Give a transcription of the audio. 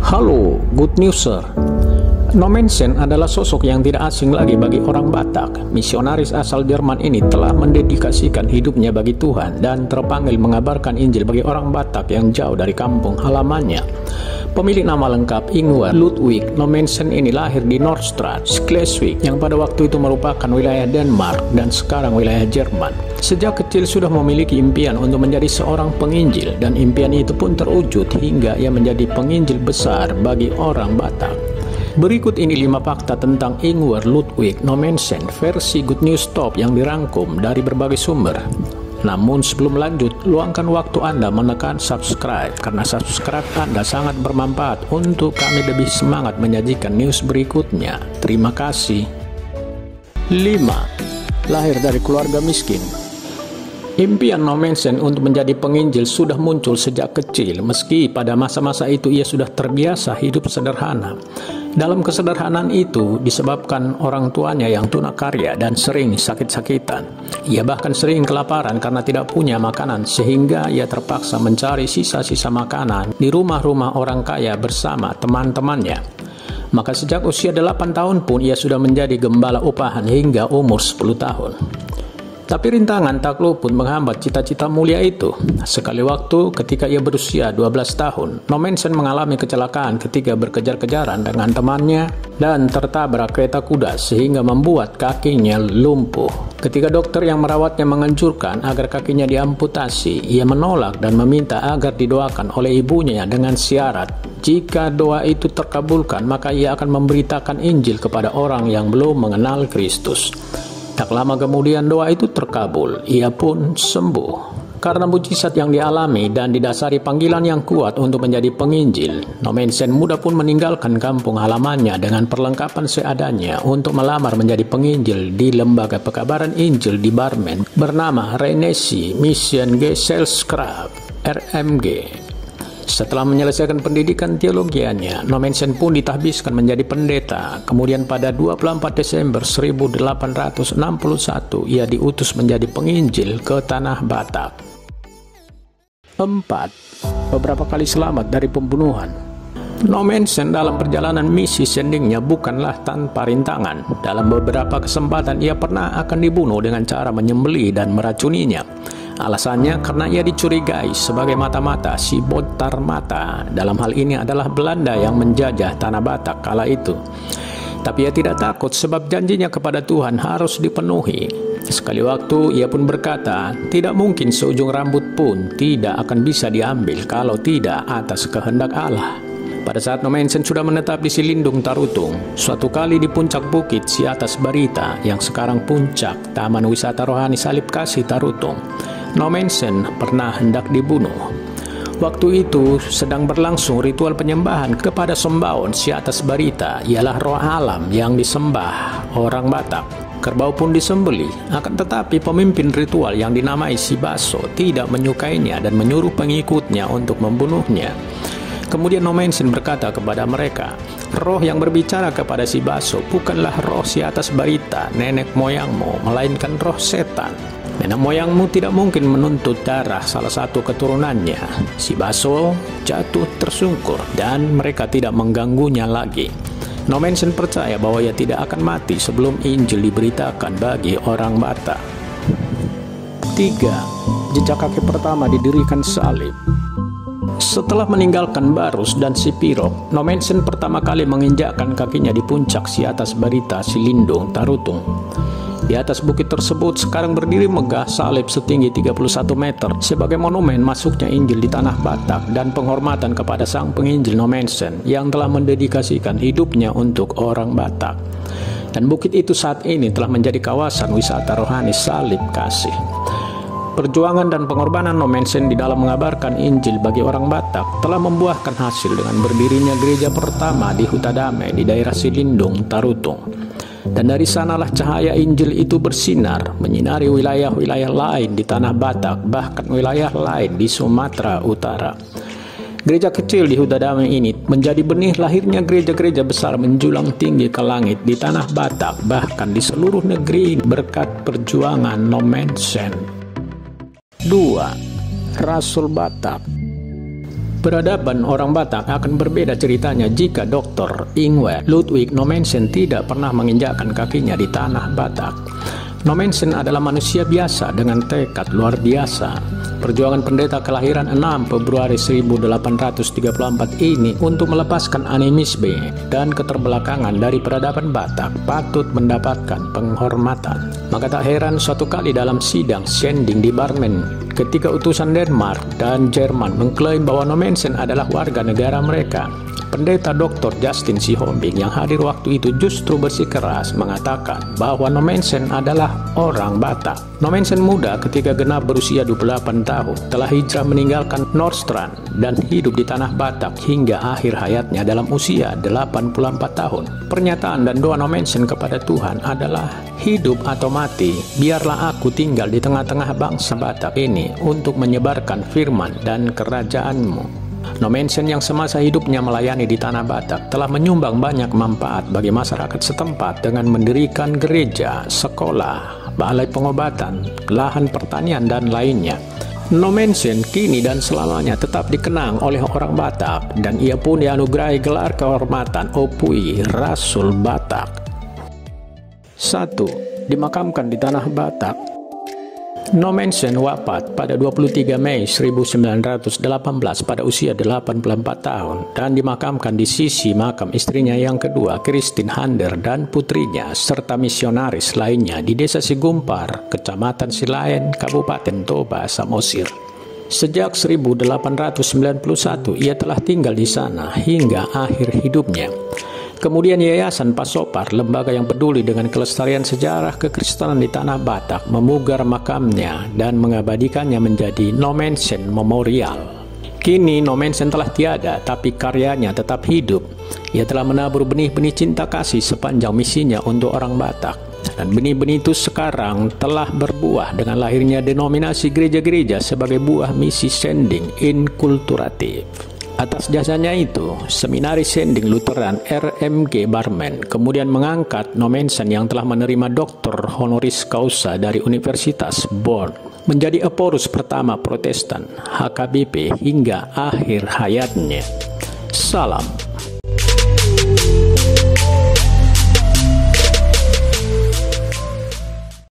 Halo, good news sir. Nommensen adalah sosok yang tidak asing lagi bagi orang Batak. Misionaris asal Jerman ini telah mendedikasikan hidupnya bagi Tuhan dan terpanggil mengabarkan Injil bagi orang Batak yang jauh dari kampung halamannya. Pemilik nama lengkap Ingvar Ludwig Nommensen ini lahir di Nordstrand, Schleswig, yang pada waktu itu merupakan wilayah Denmark dan sekarang wilayah Jerman. Sejak kecil sudah memiliki impian untuk menjadi seorang penginjil, dan impian itu pun terwujud hingga ia menjadi penginjil besar bagi orang Batak. Berikut ini 5 fakta tentang Ingvar Ludwig Nommensen versi Good News Top yang dirangkum dari berbagai sumber. Namun sebelum lanjut, luangkan waktu Anda menekan subscribe, karena subscribe Anda sangat bermanfaat untuk kami lebih semangat menyajikan news berikutnya. Terima kasih. 5. Lahir dari keluarga miskin. Impian Nommensen untuk menjadi penginjil sudah muncul sejak kecil, meski pada masa-masa itu ia sudah terbiasa hidup sederhana. Dalam kesederhanaan itu disebabkan orang tuanya yang tunakarya dan sering sakit-sakitan. Ia bahkan sering kelaparan karena tidak punya makanan, sehingga ia terpaksa mencari sisa-sisa makanan di rumah-rumah orang kaya bersama teman-temannya. Maka sejak usia 8 tahun pun ia sudah menjadi gembala upahan hingga umur 10 tahun. Tapi rintangan tak luput menghambat cita-cita mulia itu. Sekali waktu ketika ia berusia 12 tahun, Nommensen mengalami kecelakaan ketika berkejar-kejaran dengan temannya dan tertabrak kereta kuda sehingga membuat kakinya lumpuh. Ketika dokter yang merawatnya menganjurkan agar kakinya diamputasi, ia menolak dan meminta agar didoakan oleh ibunya dengan syarat, jika doa itu terkabulkan maka ia akan memberitakan Injil kepada orang yang belum mengenal Kristus. Tak lama kemudian doa itu terkabul, ia pun sembuh. Karena mujizat yang dialami dan didasari panggilan yang kuat untuk menjadi penginjil, Nommensen muda pun meninggalkan kampung halamannya dengan perlengkapan seadanya untuk melamar menjadi penginjil di lembaga pekabaran Injil di Barmen bernama Renesi Mission Gesellschaft (RMG). Setelah menyelesaikan pendidikan teologianya, Nommensen pun ditahbiskan menjadi pendeta. Kemudian pada 24 Desember 1861, ia diutus menjadi penginjil ke tanah Batak. 4. Beberapa kali selamat dari pembunuhan. Nommensen dalam perjalanan misi sendingnya bukanlah tanpa rintangan. Dalam beberapa kesempatan ia pernah akan dibunuh dengan cara menyembelih dan meracuninya. Alasannya karena ia dicurigai sebagai mata-mata si Botar Mata. Dalam hal ini adalah Belanda yang menjajah tanah Batak kala itu. Tapi ia tidak takut sebab janjinya kepada Tuhan harus dipenuhi. Sekali waktu ia pun berkata, tidak mungkin seujung rambut pun tidak akan bisa diambil kalau tidak atas kehendak Allah. Pada saat Nommensen sudah menetap di Silindung Tarutung, suatu kali di puncak bukit Si Atas Barita yang sekarang puncak Taman Wisata Rohani Salib Kasih Tarutung, Nommensen pernah hendak dibunuh. Waktu itu sedang berlangsung ritual penyembahan kepada Sembaon Si Atas Barita, ialah roh alam yang disembah orang Batak. Kerbau pun disembelih, akan tetapi pemimpin ritual yang dinamai Si Baso tidak menyukainya dan menyuruh pengikutnya untuk membunuhnya. Kemudian Nommensen berkata kepada mereka, roh yang berbicara kepada Si Baso bukanlah roh Si Atas Barita, nenek moyangmu, melainkan roh setan. Nenek moyangmu tidak mungkin menuntut darah salah satu keturunannya. Si Baso jatuh tersungkur dan mereka tidak mengganggunya lagi. Nommensen percaya bahwa ia tidak akan mati sebelum Injil diberitakan bagi orang Batak. 3. Jejak kaki pertama didirikan salib. Setelah meninggalkan Barus dan Sipirok, Nommensen pertama kali menginjakkan kakinya di puncak Si Atas Barita Silindung Tarutung. Di atas bukit tersebut sekarang berdiri megah salib setinggi 31 meter sebagai monumen masuknya Injil di tanah Batak dan penghormatan kepada sang penginjil Nommensen yang telah mendedikasikan hidupnya untuk orang Batak. Dan bukit itu saat ini telah menjadi kawasan wisata rohani Salib Kasih. Perjuangan dan pengorbanan Nommensen di dalam mengabarkan Injil bagi orang Batak telah membuahkan hasil dengan berdirinya gereja pertama di Huta Damai di daerah Silindung Tarutung. Dan dari sanalah cahaya Injil itu bersinar, menyinari wilayah-wilayah lain di tanah Batak, bahkan wilayah lain di Sumatera Utara. Gereja kecil di Huta Damai ini menjadi benih lahirnya gereja-gereja besar menjulang tinggi ke langit di tanah Batak, bahkan di seluruh negeri berkat perjuangan Nommensen. 2. Rasul Batak. Peradaban orang Batak akan berbeda ceritanya jika Dr. Ingwer Ludwig Nommensen tidak pernah menginjakkan kakinya di tanah Batak. Nommensen adalah manusia biasa dengan tekad luar biasa. Perjuangan pendeta kelahiran 6 Februari 1834 ini untuk melepaskan animisme dan keterbelakangan dari peradaban Batak patut mendapatkan penghormatan. Maka tak heran suatu kali dalam sidang Sending di Barmen, ketika utusan Denmark dan Jerman mengklaim bahwa Nommensen adalah warga negara mereka, Pendeta Dr. Justin Sihombing yang hadir waktu itu justru bersikeras mengatakan bahwa Nommensen adalah orang Batak. Nommensen muda ketika genap berusia 28 tahun telah hijrah meninggalkan Nordstrand dan hidup di tanah Batak hingga akhir hayatnya dalam usia 84 tahun. Pernyataan dan doa Nommensen kepada Tuhan adalah, hidup atau mati, biarlah aku tinggal di tengah-tengah bangsa Batak ini untuk menyebarkan firman dan kerajaan-Mu. Nommensen yang semasa hidupnya melayani di tanah Batak telah menyumbang banyak manfaat bagi masyarakat setempat dengan mendirikan gereja, sekolah, balai pengobatan, lahan pertanian, dan lainnya. Nommensen kini dan selamanya tetap dikenang oleh orang Batak dan ia pun dianugerahi gelar kehormatan Opui Rasul Batak. 1. Dimakamkan di tanah Batak. Nommensen wafat pada 23 Mei 1918 pada usia 84 tahun dan dimakamkan di sisi makam istrinya yang kedua, Christine Hander, dan putrinya serta misionaris lainnya di Desa Sigumpar, Kecamatan Silaen, Kabupaten Toba, Samosir. Sejak 1891 ia telah tinggal di sana hingga akhir hidupnya. Kemudian Yayasan Pasopar, lembaga yang peduli dengan kelestarian sejarah kekristenan di tanah Batak, memugar makamnya dan mengabadikannya menjadi Nommensen Memorial. Kini Nommensen telah tiada, tapi karyanya tetap hidup. Ia telah menabur benih-benih cinta kasih sepanjang misinya untuk orang Batak. Dan benih-benih itu sekarang telah berbuah dengan lahirnya denominasi gereja-gereja sebagai buah misi Sending Inkulturatif. Atas jasanya itu, Seminaris Sending Lutheran RMG Barmen kemudian mengangkat Nommensen yang telah menerima doktor honoris causa dari Universitas Bonn menjadi Eporus pertama Protestan HKBP hingga akhir hayatnya. Salam.